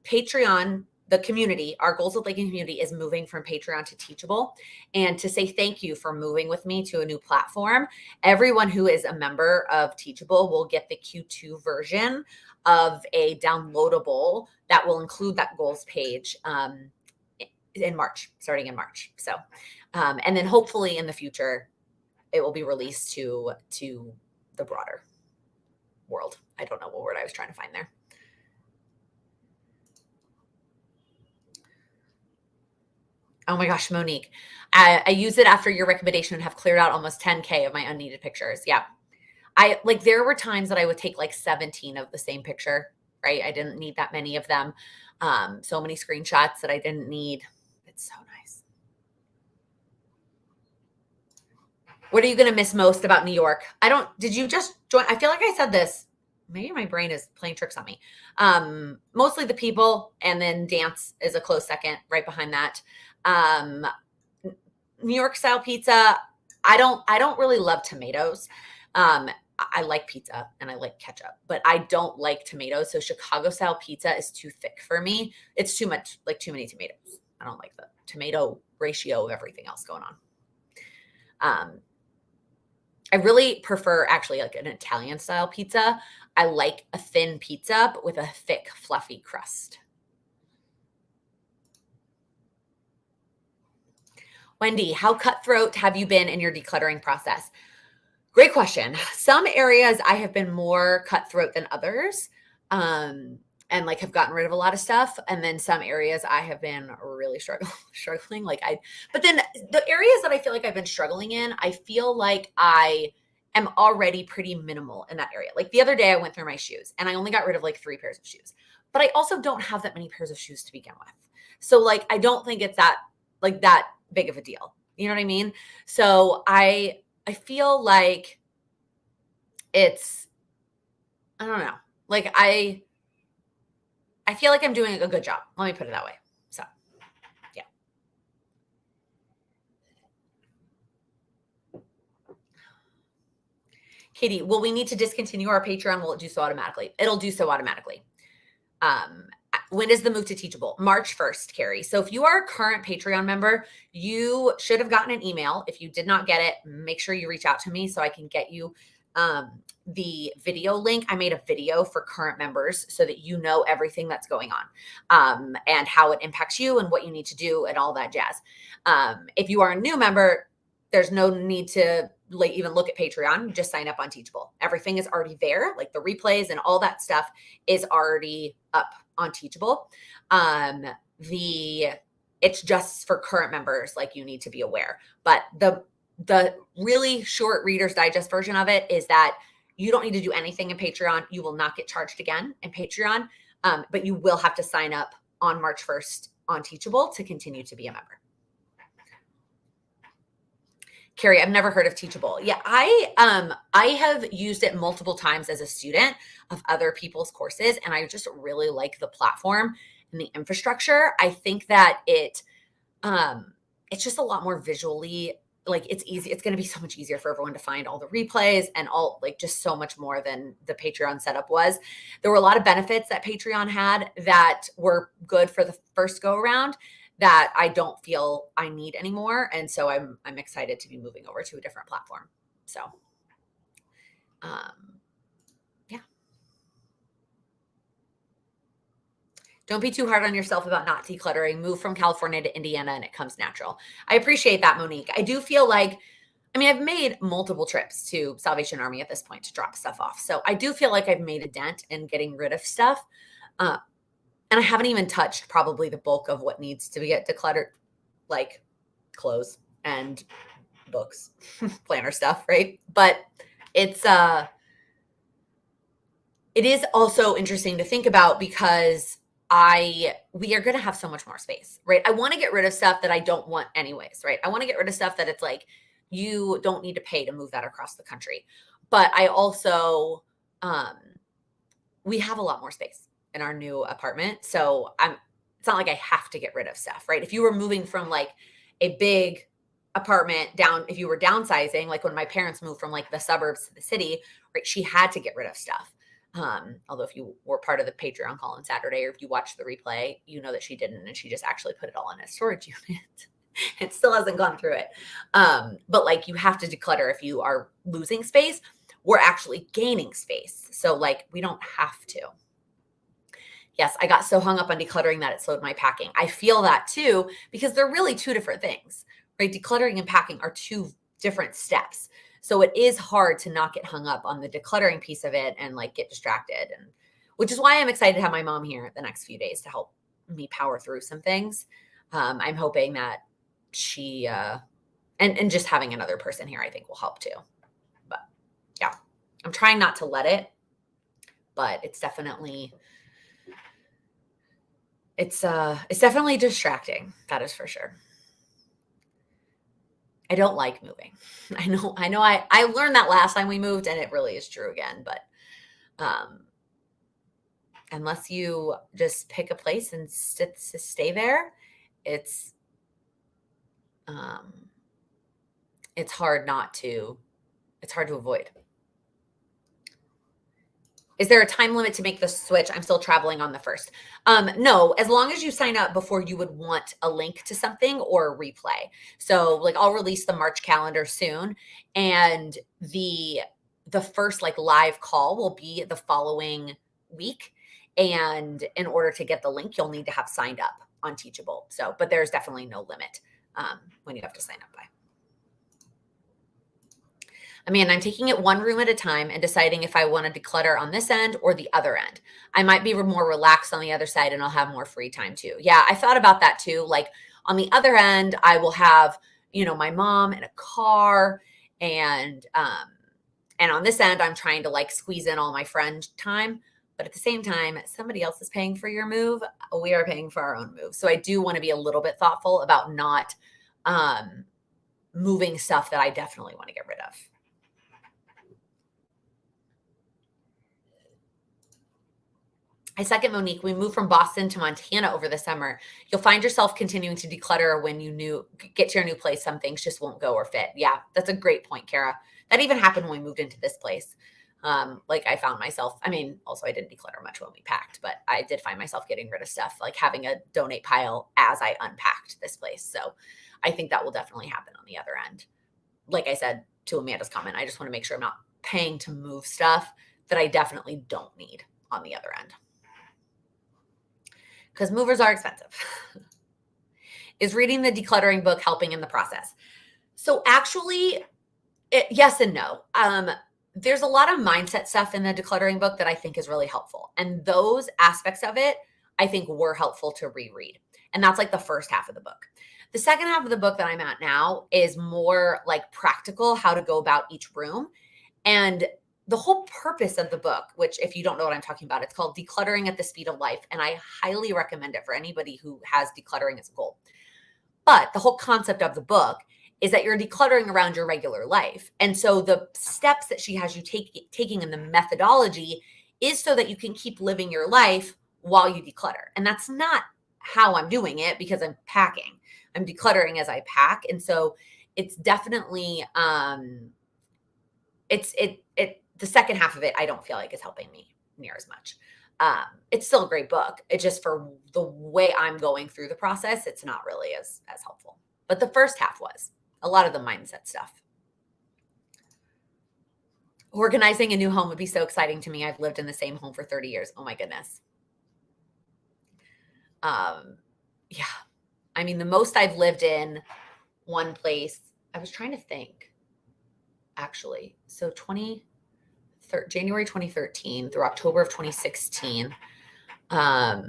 Patreon, the community, our Goals with Laken community is moving from Patreon to Teachable. And to say thank you for moving with me to a new platform, everyone who is a member of Teachable will get the Q2 version of a downloadable that will include that goals page in March, starting in March. So, and then hopefully in the future, it will be released to the broader world. I don't know what word I was trying to find there. Oh my gosh, Monique. I use it after your recommendation and have cleared out almost 10K of my unneeded pictures. Yeah. There were times that I would take like 17 of the same picture, right? I didn't need that many of them. So many screenshots that I didn't need. It's so nice. What are you going to miss most about New York? Did you just join? I feel like I said this. Maybe my brain is playing tricks on me. Mostly the people, and then dance is a close second right behind that. New York style pizza. I don't really love tomatoes. I like pizza and I like ketchup, but I don't like tomatoes. So Chicago style pizza is too thick for me. It's too much, like too many tomatoes. I don't like the tomato ratio of everything else going on. I really prefer actually like an Italian style pizza. I like a thin pizza, but with a thick, fluffy crust. Wendy, how cutthroat have you been in your decluttering process? Great question. Some areas I have been more cutthroat than others, and like have gotten rid of a lot of stuff. And then some areas I have been really struggling. But then the areas that I feel like I've been struggling in, I feel like I am already pretty minimal in that area. Like the other day I went through my shoes and I only got rid of like 3 pairs of shoes, but I also don't have that many pairs of shoes to begin with. So like, I don't think it's that big of a deal. You know what I mean? So I feel like it's, I don't know. Like I feel like I'm doing a good job. Let me put it that way. So, yeah. Katie, will we need to discontinue our Patreon? Will it do so automatically? It'll do so automatically. When is the move to Teachable? March 1st, Carrie. So if you are a current Patreon member, you should have gotten an email. If you did not get it, make sure you reach out to me so I can get you the video link. I made a video for current members so that you know everything that's going on and how it impacts you and what you need to do and all that jazz. If you are a new member, there's no need to even look at Patreon. Just sign up on Teachable. Everything is already there. Like the replays and all that stuff is already up on Teachable. It's just for current members, like you need to be aware. But the really short Reader's Digest version of it is that you don't need to do anything in Patreon. You will not get charged again in Patreon, but you will have to sign up on March 1st on Teachable to continue to be a member. Carrie, I've never heard of Teachable. Yeah, I have used it multiple times as a student of other people's courses, and I just really like the platform and the infrastructure. I think that it's just a lot more visually, like it's easy. It's going to be so much easier for everyone to find all the replays and all, like just so much more than the Patreon setup was. There were a lot of benefits that Patreon had that were good for the first go around that I don't feel I need anymore. And so I'm excited to be moving over to a different platform. So, yeah. Don't be too hard on yourself about not decluttering. Move from California to Indiana and it comes natural. I appreciate that, Monique. I do feel like, I've made multiple trips to Salvation Army at this point to drop stuff off. So I do feel like I've made a dent in getting rid of stuff. And I haven't even touched probably the bulk of what needs to get decluttered, like clothes and books, planner stuff, right? But it's it is also interesting to think about because we are going to have so much more space, right? I want to get rid of stuff that I don't want anyways, right? I want to get rid of stuff that it's like you don't need to pay to move that across the country. But I also um we have a lot more space in our new apartment. So it's not like I have to get rid of stuff, right? If you were moving from like a big apartment down, if you were downsizing, like when my parents moved from like the suburbs to the city, right, she had to get rid of stuff. Although if you were part of the Patreon call on Saturday, or if you watched the replay, you know that she didn't, and she just actually put it all in a storage unit. It still hasn't gone through it. But like you have to declutter if you are losing space. We're actually gaining space. So like we don't have to. Yes, I got so hung up on decluttering that it slowed my packing. I feel that too, because they're really two different things, right? Decluttering and packing are two different steps. So it is hard to not get hung up on the decluttering piece of it and like get distracted. And which is why I'm excited to have my mom here the next few days to help me power through some things. I'm hoping that she and just having another person here I think will help too. But yeah, I'm trying not to let it, but it's definitely distracting. That is for sure. I don't like moving. I learned that last time we moved and it really is true again, but unless you just pick a place and stay there, it's hard to avoid. Is there a time limit to make the switch? I'm still traveling on the 1st. No, as long as you sign up before you would want a link to something or a replay. So like I'll release the March calendar soon, and the first like live call will be the following week. And in order to get the link, you'll need to have signed up on Teachable. So, but there's definitely no limit when you have to sign up by. I mean, I'm taking it one room at a time and deciding if I want to declutter on this end or the other end. I might be more relaxed on the other side and I'll have more free time too. Yeah, I thought about that too. Like on the other end, I will have, my mom and a car, and on this end, I'm trying to like squeeze in all my friend time. But at the same time, somebody else is paying for your move. We are paying for our own move. So I do want to be a little bit thoughtful about not moving stuff that I definitely want to get rid of. I second Monique. We moved from Boston to Montana over the summer. You'll find yourself continuing to declutter when you get to your new place. Some things just won't go or fit. Yeah, that's a great point, Kara. That even happened when we moved into this place. Like I found myself, also I didn't declutter much when we packed, but I did find myself getting rid of stuff, like having a donate pile as I unpacked this place. So I think that will definitely happen on the other end. Like I said to Amanda's comment, I just want to make sure I'm not paying to move stuff that I definitely don't need on the other end. Because movers are expensive. Is reading the decluttering book helping in the process? So actually, yes and no. There's a lot of mindset stuff in the decluttering book that I think is really helpful. And those aspects of it, I think were helpful to reread. And that's like the first half of the book. The second half of the book that I'm at now is more like practical, how to go about each room. And the whole purpose of the book, which if you don't know what I'm talking about, it's called Decluttering at the Speed of Life. And I highly recommend it for anybody who has decluttering as a goal. But the whole concept of the book is that you're decluttering around your regular life. And so the steps that she has you taking in the methodology is so that you can keep living your life while you declutter. And that's not how I'm doing it because I'm packing. I'm decluttering as I pack. And so it's definitely the second half of it, I don't feel like is helping me near as much. It's still a great book. It's just for the way I'm going through the process, it's not really as helpful. But the first half was a lot of the mindset stuff. Organizing a new home would be so exciting to me. I've lived in the same home for 30 years. Oh my goodness. Yeah. The most I've lived in one place, I was trying to think actually. So January 2013 through October of 2016. So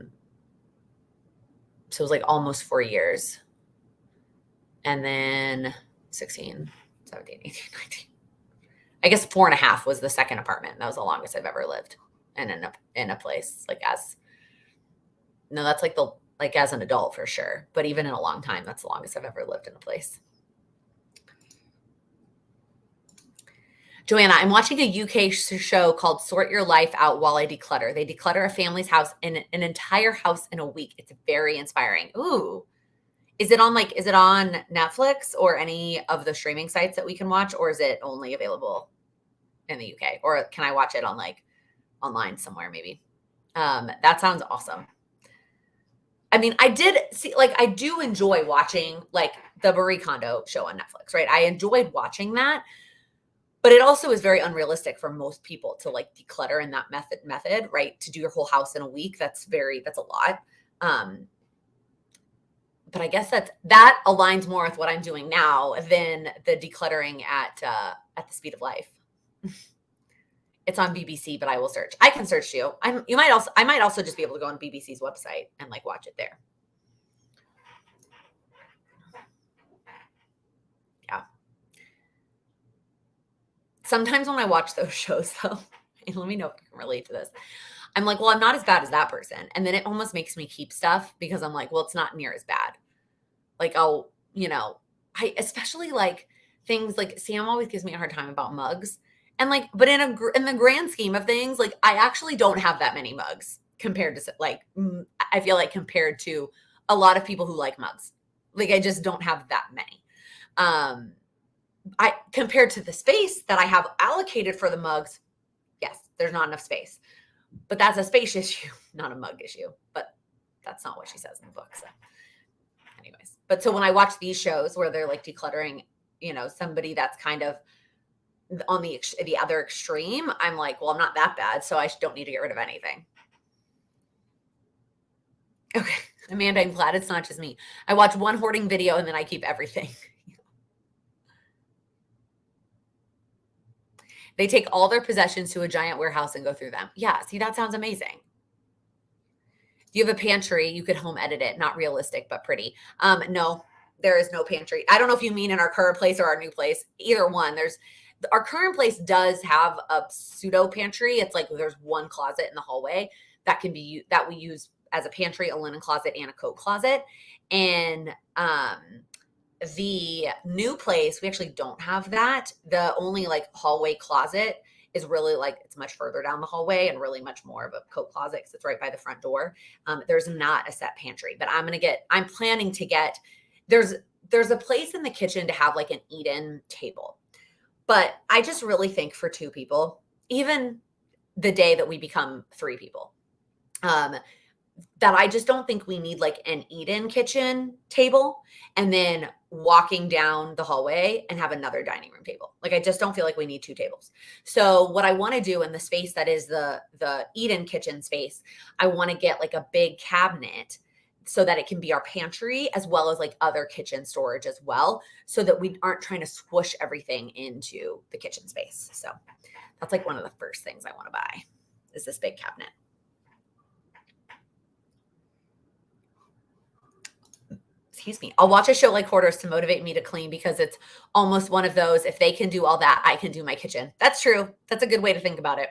it was like almost 4 years. And then 16, 17, 18, 19. I guess 4.5 was the second apartment. That was the longest I've ever lived in a place no, that's like as an adult for sure. But even in a long time, that's the longest I've ever lived in a place. Joanna, I'm watching a UK show called Sort Your Life Out While I Declutter. They declutter a family's house in an entire house in a week. It's very inspiring. Ooh. Is it on Netflix or any of the streaming sites that we can watch, or is it only available in the UK? Or can I watch it on online somewhere maybe? That sounds awesome. I mean, I do enjoy watching the Marie Kondo show on Netflix, right? I enjoyed watching that. But it also is very unrealistic for most people to declutter in that method, right? To do your whole house in a week. That's a lot. But I guess that aligns more with what I'm doing now than the decluttering at the speed of life. It's on BBC, but I will search. I can search you. I might also just be able to go on BBC's website and watch it there. Yeah. Sometimes when I watch those shows, though, and let me know if you can relate to this, I'm like, well, I'm not as bad as that person. And then it almost makes me keep stuff because I'm like, well, it's not near as bad. I especially things Sam always gives me a hard time about mugs. And but in the grand scheme of things, I actually don't have that many mugs compared to I feel like compared to a lot of people who like mugs. I just don't have that many. Compared to the space that I have allocated for the mugs, yes, there's not enough space. But that's a space issue, not a mug issue. But that's not what she says in the book. So anyways, but so when I watch these shows where they're decluttering, somebody that's kind of on the other extreme, I'm like, well, I'm not that bad, so I don't need to get rid of anything. Okay, Amanda, I'm glad it's not just me. I watch one hoarding video and then I keep everything. They take all their possessions to a giant warehouse and go through them. Yeah, see, that sounds amazing. Do you have a pantry? You could home edit it. Not realistic, but pretty. No, there is no pantry. I don't know if you mean in our current place or our new place. Either one. Our current place does have a pseudo pantry. It's there's one closet in the hallway that we use as a pantry, a linen closet, and a coat closet. And the new place, we actually don't have that. The only hallway closet is really it's much further down the hallway and really much more of a coat closet because it's right by the front door. There's not a set pantry, but I'm planning to get, there's a place in the kitchen to have an eat-in table. But I just really think for 2 people, even the day that we become 3 people, that I just don't think we need an eat-in kitchen table and then walking down the hallway and have another dining room table. I just don't feel like we need 2 tables. So what I want to do in the space that is the eat-in kitchen space, I want to get a big cabinet so that it can be our pantry as well as other kitchen storage as well, so that we aren't trying to squish everything into the kitchen space. So that's one of the first things I want to buy is this big cabinet. Excuse me. I'll watch a show like Hoarders to motivate me to clean because it's almost one of those, if they can do all that, I can do my kitchen. That's true. That's a good way to think about it.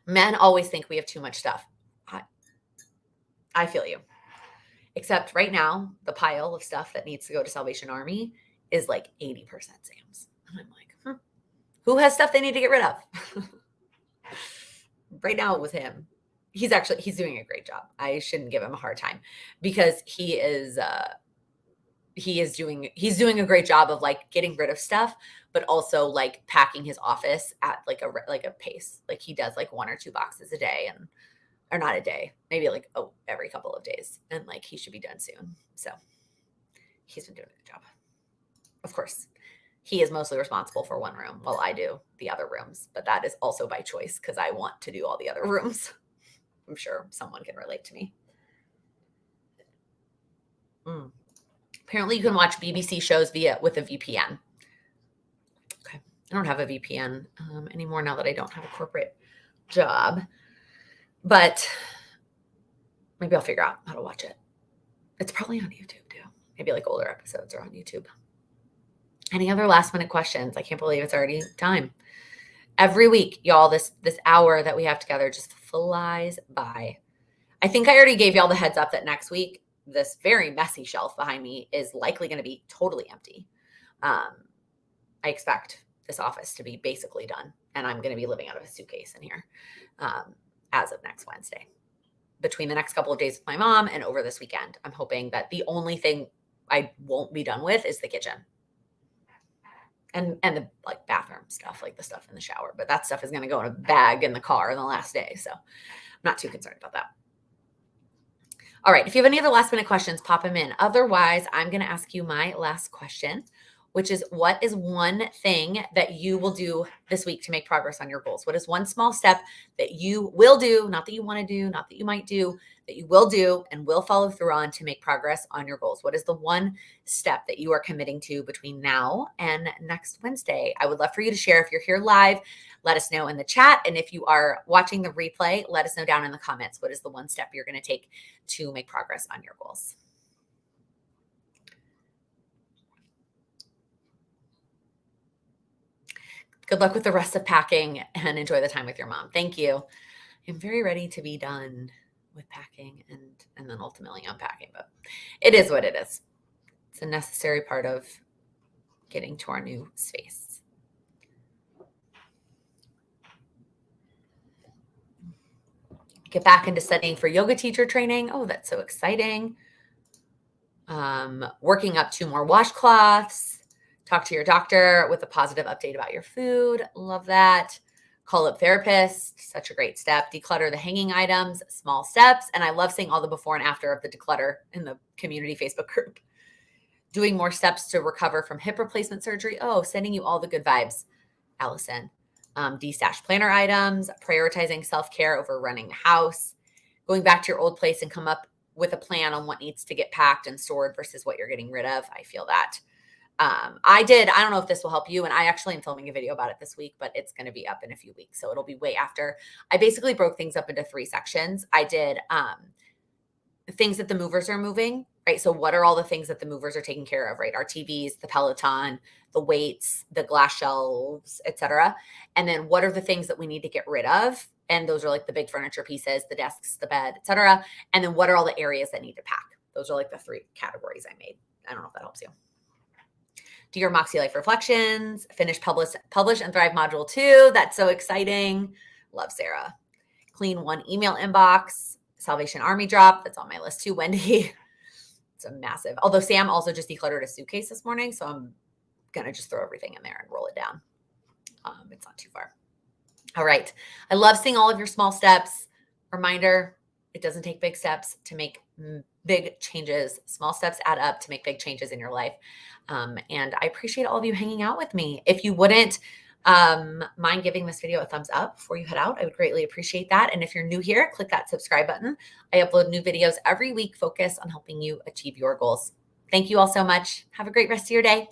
Men always think we have too much stuff. I feel you. Except right now, the pile of stuff that needs to go to Salvation Army is 80% Sam's. And I'm like, who has stuff they need to get rid of? Right now it was him. He's doing a great job. I shouldn't give him a hard time because he's doing a great job of getting rid of stuff, but also packing his office at a pace. He does 1 or 2 boxes a day or not a day, maybe every couple of days. And he should be done soon. So he's been doing a good job. Of course, he is mostly responsible for one room while I do the other rooms, but that is also by choice because I want to do all the other rooms. I'm sure someone can relate to me. Apparently you can watch BBC shows with a VPN. Okay. I don't have a VPN anymore now that I don't have a corporate job, but maybe I'll figure out how to watch it. It's probably on YouTube too. Maybe older episodes are on YouTube. Any other last minute questions? I can't believe it's already time. Every week, y'all, this hour that we have together just flies by. I think I already gave y'all the heads up that next week, this very messy shelf behind me is likely going to be totally empty. I expect this office to be basically done, and I'm going to be living out of a suitcase in here as of next Wednesday. Between the next couple of days with my mom and over this weekend, I'm hoping that the only thing I won't be done with is the kitchen and the like bathroom stuff, like the stuff in the shower. But that stuff is going to go in a bag in the car on the last day, so I'm not too concerned about that. All right, if you have any other last minute questions, pop them in. Otherwise, I'm going to ask you my last question, which is, what is one thing that you will do this week to make progress on your goals? What is one small step that you will do, not that you want to do, not that you might do, that you will do and will follow through on to make progress on your goals? What is the one step that you are committing to between now and next Wednesday? I would love for you to share. If you're here live, let us know in the chat. And if you are watching the replay, let us know down in the comments. What is the one step you're going to take to make progress on your goals? Good luck with the rest of packing and enjoy the time with your mom. Thank you. I'm very ready to be done with packing and then ultimately unpacking, but it is what it is. It's a necessary part of getting to our new space. Get back into studying for yoga teacher training. Oh, that's so exciting. Working up 2 more washcloths. Talk to your doctor with a positive update about your food. Love that. Call up therapist. Such a great step. Declutter the hanging items. Small steps. And I love seeing all the before and after of the declutter in the community Facebook group. Doing more steps to recover from hip replacement surgery. Oh, sending you all the good vibes, Allison. De-stash planner items. Prioritizing self-care over running the house. Going back to your old place and come up with a plan on what needs to get packed and stored versus what you're getting rid of. I feel that. I don't know if this will help you, and I actually am filming a video about it this week, but it's going to be up in a few weeks, so it'll be way after. I basically broke things up into 3 sections. I did things that the movers are moving, right? So what are all the things that the movers are taking care of, right? Our TVs, the Peloton, the weights, the glass shelves, etc. And then what are the things that we need to get rid of? And those are like the big furniture pieces, the desks, the bed, etc. And then what are all the areas that need to pack? Those are like the 3 categories I made. I don't know if that helps you. Do your Moxie Life reflections, finish Publish and Thrive module 2. That's so exciting. Love Sarah. Clean 1 email inbox, Salvation Army drop. That's on my list too, Wendy. It's a massive, although Sam also just decluttered a suitcase this morning. So I'm going to just throw everything in there and roll it down. It's not too far. All right. I love seeing all of your small steps. Reminder, it doesn't take big steps to make big changes. Small steps add up to make big changes in your life. And I appreciate all of you hanging out with me. If you wouldn't mind giving this video a thumbs up before you head out, I would greatly appreciate that. And if you're new here, click that subscribe button. I upload new videos every week focused on helping you achieve your goals. Thank you all so much. Have a great rest of your day.